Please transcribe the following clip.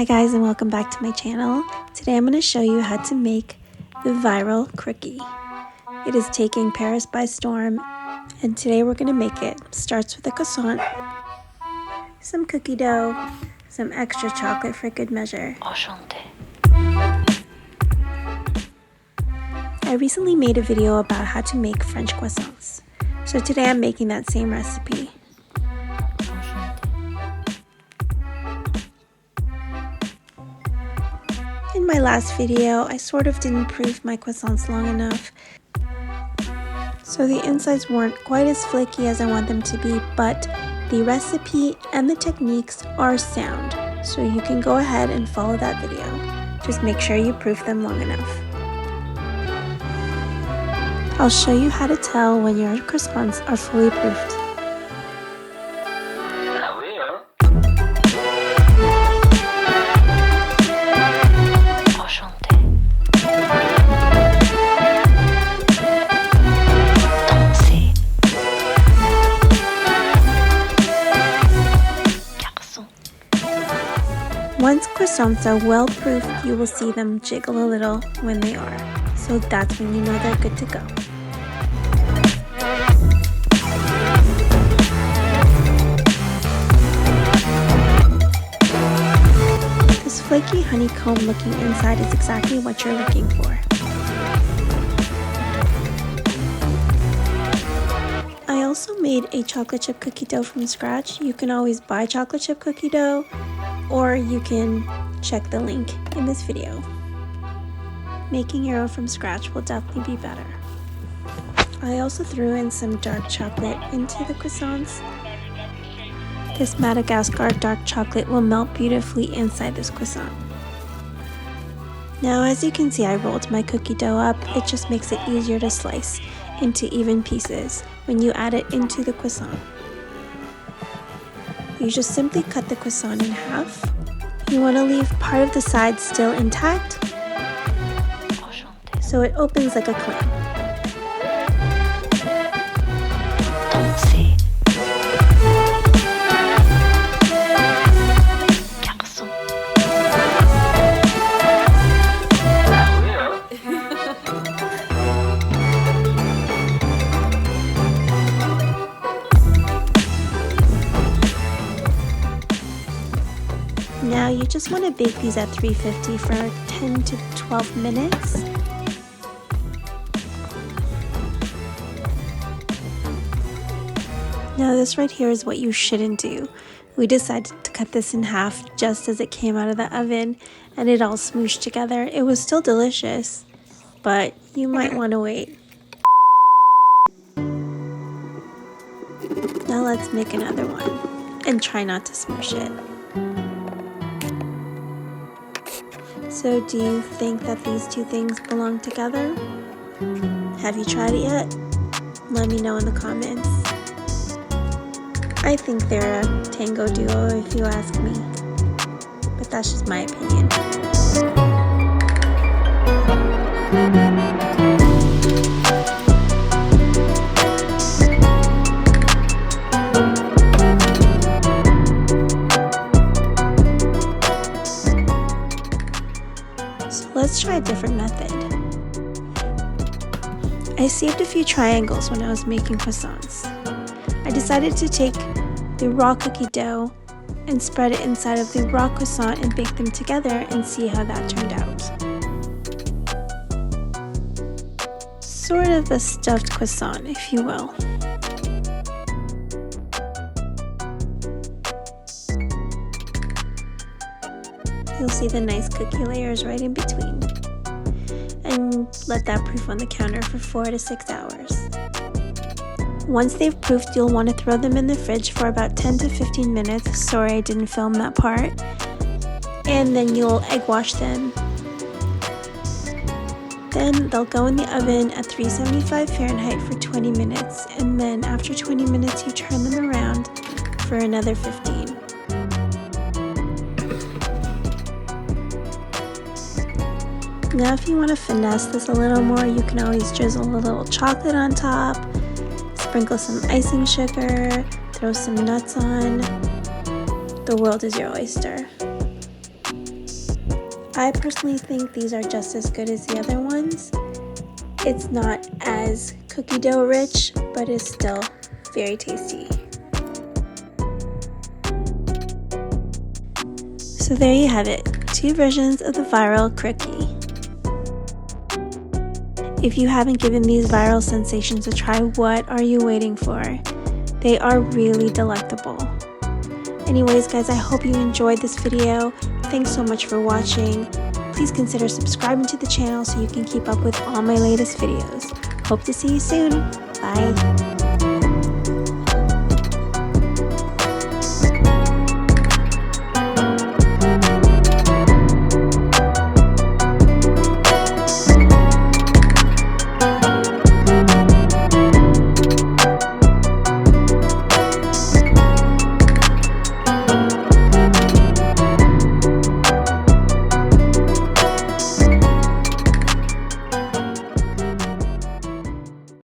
Hi guys, and welcome back to my channel. Today I'm going to show you how to make the viral crookie. It is taking Paris by storm, and today we're going to make it. Starts with a croissant, some cookie dough, some extra chocolate for good measure. Enchanté. I recently made a video about how to make French croissants, so today I'm making that same recipe. In my last video, I sort of didn't proof my croissants long enough, so the insides weren't quite as flaky as I want them to be, but the recipe and the techniques are sound, so you can go ahead and follow that video. Just make sure you proof them long enough. I'll show you how to tell when your croissants are fully proofed. Once croissants are well proofed, you will see them jiggle a little when they are. So that's when you know they're good to go. This flaky honeycomb looking inside is exactly what you're looking for. I also made a chocolate chip cookie dough from scratch. You can always buy chocolate chip cookie dough, or you can check the link in this video. Making your own from scratch will definitely be better. I also threw in some dark chocolate into the croissants. This Madagascar dark chocolate will melt beautifully inside this croissant. Now, as you can see, I rolled my cookie dough up. It just makes it easier to slice into even pieces when you add it into the croissant. You just simply cut the croissant in half. You want to leave part of the side still intact, so it opens like a clam. Now you just want to bake these at 350 for 10 to 12 minutes. Now this right here is what you shouldn't do. We decided to cut this in half just as it came out of the oven, and it all smooshed together. It was still delicious, but you might want to wait. Now let's make another one, and try not to smoosh it. So do you think that these two things belong together? Have you tried it yet? Let me know in the comments. I think they're a Tango duo if you ask me, but that's just my opinion. Let's try a different method. I saved a few triangles when I was making croissants. I decided to take the raw cookie dough and spread it inside of the raw croissant and bake them together and see how that turned out. Sort of a stuffed croissant, if you will. You'll see the nice cookie layers right in between. And let that proof on the counter for 4 to 6 hours. Once they've proofed, you'll want to throw them in the fridge for about 10 to 15 minutes. Sorry I didn't film that part. And then you'll egg wash them. Then they'll go in the oven at 375 Fahrenheit for 20 minutes. And then after 20 minutes, you turn them around for another 15. Now if you want to finesse this a little more, you can always drizzle a little chocolate on top, sprinkle some icing sugar, throw some nuts on. The world is your oyster. I personally think these are just as good as the other ones. It's not as cookie dough rich, but it's still very tasty. So there you have it, 2 versions of the viral crookie. If you haven't given these viral sensations a try, what are you waiting for? They are really delectable. Anyways guys, I hope you enjoyed this video. Thanks so much for watching. Please consider subscribing to the channel so you can keep up with all my latest videos. Hope to see you soon. Bye.